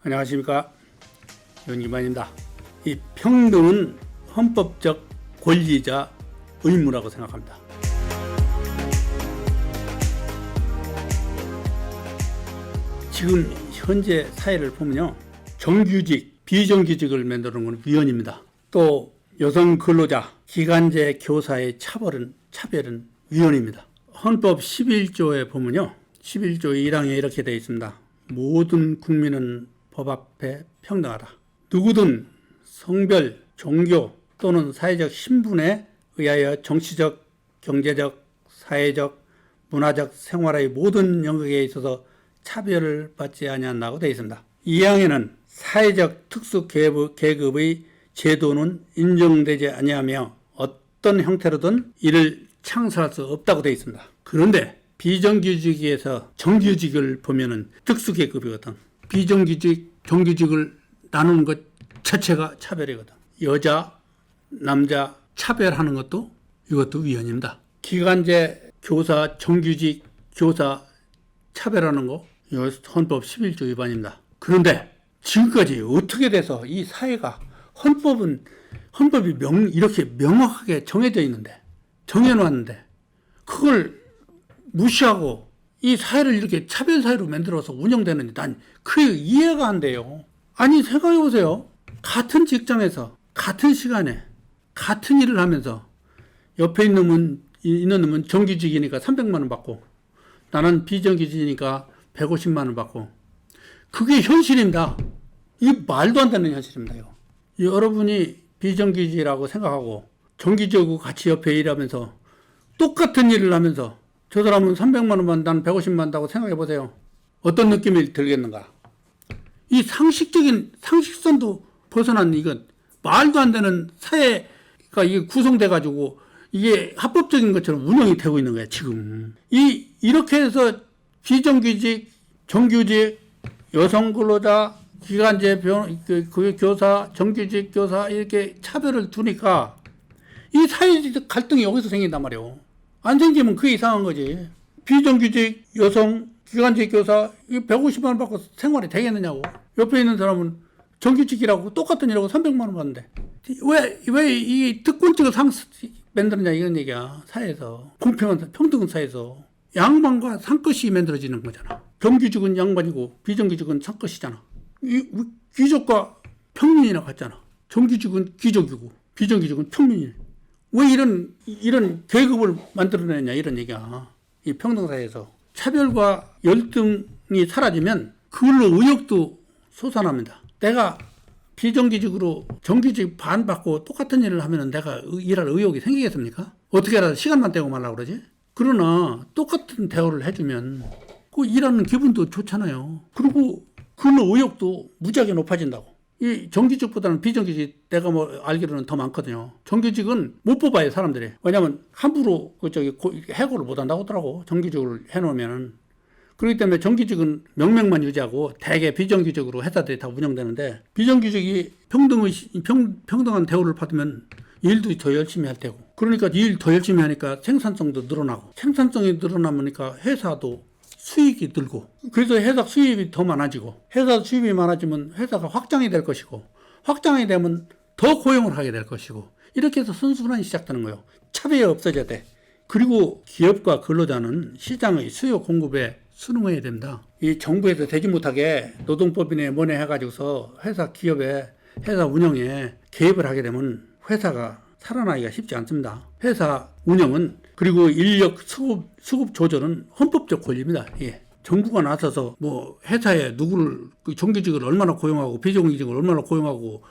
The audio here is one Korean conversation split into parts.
안녕하십니까, 윤기만입니다. 이 평등은 헌법적 권리이자 의무라고 생각합니다. 지금 현재 사회를 보면요, 정규직, 비정규직을 만드는 건 위헌입니다. 또 여성 근로자, 기간제 교사의 차별은 위헌입니다. 헌법 11조에 보면요, 11조 1항에 이렇게 되어 있습니다. 모든 국민은 법 앞에 평등하다. 누구든 성별, 종교 또는 사회적 신분에 의하여 정치적, 경제적, 사회적, 문화적, 생활의 모든 영역에 있어서 차별을 받지 아니한다고 되어 있습니다. 이 항에는 사회적 특수 계급의 제도는 인정되지 아니하며 어떤 형태로든 이를 창설할 수 없다고 되어 있습니다. 그런데 비정규직에서 정규직을 보면은 특수 계급이거든. 비정규직, 정규직을 나누는 것 자체가 차별이거든. 여자, 남자 차별하는 것도 이것도 위헌입니다. 기간제 교사, 정규직 교사 차별하는 거 이거 헌법 11조 위반입니다. 그런데 지금까지 어떻게 돼서 이 사회가 헌법이 이렇게 명확하게 정해져 있는데, 정해놨는데 그걸 무시하고 이 사회를 이렇게 차별 사회로 만들어서 운영되는지 난 그게 이해가 안 돼요. 아니, 생각해 보세요. 같은 직장에서 같은 시간에 같은 일을 하면서 옆에 있는 놈은 정규직이니까 300만 원 받고 나는 비정규직이니까 150만 원 받고, 그게 현실입니다. 이게 말도 안 되는 현실입니다. 이거. 여러분이 비정규직이라고 생각하고 정규직하고 같이 옆에 일하면서 똑같은 일을 하면서 저 사람은 300만 원만 나는 150만 원다고 생각해 보세요. 어떤 느낌이 들겠는가? 이 상식선도 벗어난 이건 말도 안 되는 사회가 이게 구성돼 가지고 이게 합법적인 것처럼 운영이 되고 있는 거야, 지금. 이렇게 해서 비정규직, 정규직, 여성 근로자, 기간제 교사, 정규직 교사 이렇게 차별을 두니까 이 사회적 갈등이 여기서 생긴단 말이에요. 안 생기면 그게 이상한 거지. 비정규직, 여성, 기간제 교사 150만 원 받고 생활이 되겠느냐고. 옆에 있는 사람은 정규직이라고 똑같은 일하고 300만 원 받는데 왜 이 특권층을 만들었냐 이런 얘기야. 사회에서 공평한 평등한 사회에서 양반과 상것이 만들어지는 거잖아. 정규직은 양반이고 비정규직은 상것이잖아. 귀족과 평민이나 같잖아. 정규직은 귀족이고 비정규직은 평민이네. 왜 이런 계급을 만들어내냐 이런 얘기야. 이 평등사회에서 차별과 열등이 사라지면 그걸로 의욕도 솟아납니다. 내가 비정규직으로 정규직 반 받고 똑같은 일을 하면 내가 일할 의욕이 생기겠습니까? 어떻게 알아서 시간만 떼고 말라고 그러지? 그러나 똑같은 대우를 해주면 그 일하는 기분도 좋잖아요. 그리고 그걸로 의욕도 무지하게 높아진다고. 이 정규직보다는 비정규직 내가 알기로는 더 많거든요. 정규직은 못 뽑아요, 사람들이. 왜냐면 함부로 해고를 못 한다고 하더라고. 정규직을 해놓으면은. 그렇기 때문에 정규직은 명맥만 유지하고 대개 비정규직으로 회사들이 다 운영되는데, 비정규직이 평등한 대우를 받으면 일도 더 열심히 할 테고, 그러니까 일 더 열심히 하니까 생산성도 늘어나고, 생산성이 늘어나니까 회사도 수익이 늘고, 그래서 회사 수입이 더 많아지고, 회사 수입이 많아지면 회사가 확장이 될 것이고, 확장이 되면 더 고용을 하게 될 것이고, 이렇게 해서 선순환이 시작되는 거예요. 차별이 없어져야 돼. 그리고 기업과 근로자는 시장의 수요 공급에 순응해야 됩니다. 이 정부에서 되지 못하게 노동법인에 뭐네 해가지고서 회사 운영에 개입을 하게 되면 회사가 살아나기가 쉽지 않습니다. 회사 운영은, 그리고 인력 수급 조절은 헌법적 권리입니다. 예. 정부가 나서서 회사에 누구를 정규직을 얼마나 고용하고 비정규직을 얼마나 고용하고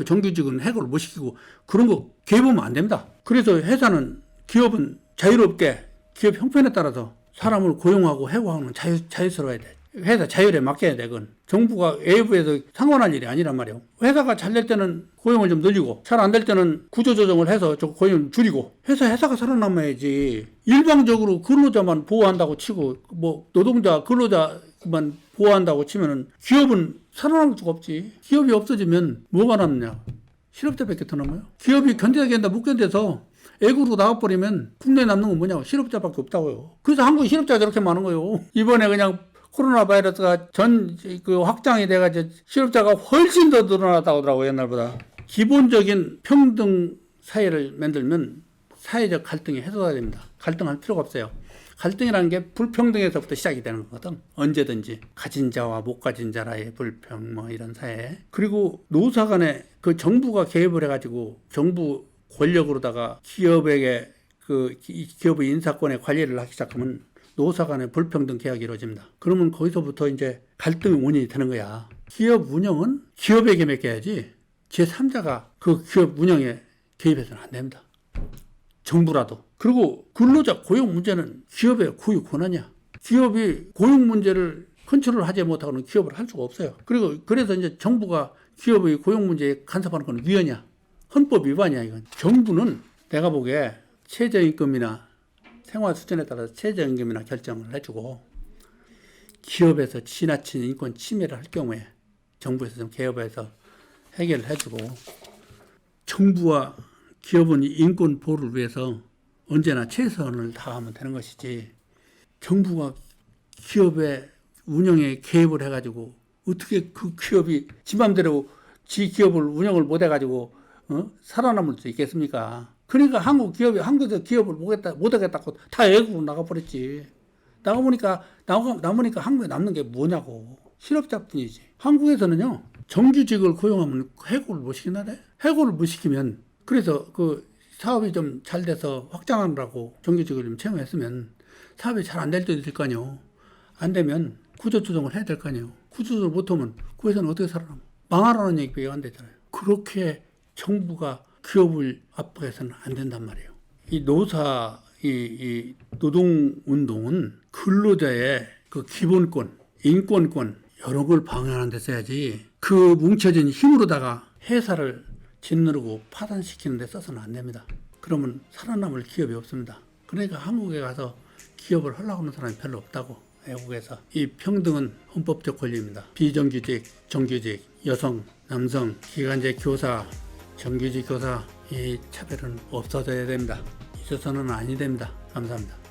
정규직은 해고를 못 시키고 그런 거 개입하면 안 됩니다. 그래서 기업은 자유롭게 기업 형편에 따라서 사람을 고용하고 해고하는 자유스러워야 돼. 회사 자율에 맡겨야 돼. 그건 정부가 외부에서 상관할 일이 아니란 말이에요. 회사가 잘 될 때는 고용을 좀 늘리고, 잘 안 될 때는 구조조정을 해서 고용을 줄이고, 회사가 살아남아야지. 일방적으로 근로자만 보호한다고 치고 노동자 근로자만 보호한다고 치면은 기업은 살아남을 수가 없지. 기업이 없어지면 뭐가 남냐? 실업자밖에 더 남아요. 기업이 견뎌야 못 견뎌서 애국으로 나와버리면 국내에 남는 건 뭐냐고, 실업자밖에 없다고요. 그래서 한국 실업자가 저렇게 많은 거예요. 이번에 그냥 코로나 바이러스가 확장이 돼가지고 실업자가 훨씬 더 늘어났다고 하더라고요, 옛날보다. 기본적인 평등 사회를 만들면 사회적 갈등이 해소가 됩니다. 갈등할 필요가 없어요. 갈등이라는 게 불평등에서부터 시작이 되는 거거든. 언제든지 가진 자와 못 가진 자라의 불평 뭐 이런 사회. 그리고 노사 간에 그 정부가 개입을 해가지고 정부 권력으로다가 기업에게 기업의 인사권에 관리를 하기 시작하면 노사 간의 불평등 계약이 이루어집니다. 그러면 거기서부터 이제 갈등의 원인이 되는 거야. 기업 운영은 기업에게 맡겨야지 제3자가 그 기업 운영에 개입해서는 안 됩니다. 정부라도. 그리고 근로자 고용 문제는 기업의 고유 권한이야. 기업이 고용 문제를 컨트롤하지 못하고는 기업을 할 수가 없어요. 그래서 이제 정부가 기업의 고용 문제에 간섭하는 건 위헌이야. 헌법 위반이야, 이건. 정부는 내가 보기에 최저임금이나 생활 수준에 따라서 최저임금이나 결정을 해주고 기업에서 지나친 인권 침해를 할 경우에 정부에서 좀 개입해서 해결을 해주고 정부와 기업은 인권 보호를 위해서 언제나 최선을 다하면 되는 것이지 정부가 기업의 운영에 개입을 해가지고 어떻게 그 기업이 지 맘대로 지 기업을 운영을 못 해가지고 살아남을 수 있겠습니까? 그러니까 한국에서 기업을 못 하겠다고 다 외국으로 나가버렸지. 남으니까 한국에 남는 게 뭐냐고. 실업자뿐이지. 한국에서는요, 정규직을 고용하면 해고를 못 시킨다네? 해고를 못 시키면, 그래서 그 사업이 좀 잘 돼서 확장하느라고 정규직을 좀 채용했으면 사업이 잘 안 될 때도 있을 거 아니에요. 안 되면 구조조정을 해야 될 거 아니에요. 구조조정을 못하면 그 회사는 어떻게 살아남아? 망하라는 얘기가 안 되잖아요. 그렇게 정부가 기업을 압박해서는 안 된단 말이에요. 이 노동운동은 근로자의 그 기본권, 인권권, 여러 걸 방해하는 데 써야지 그 뭉쳐진 힘으로다가 회사를 짓누르고 파산시키는 데 써서는 안 됩니다. 그러면 살아남을 기업이 없습니다. 그러니까 한국에 가서 기업을 하려고 하는 사람이 별로 없다고. 외국에서. 이 평등은 헌법적 권리입니다. 비정규직, 정규직, 여성, 남성, 기간제 교사, 정규직 교사, 이 차별은 없어져야 됩니다. 있어서는 아니 됩니다. 감사합니다.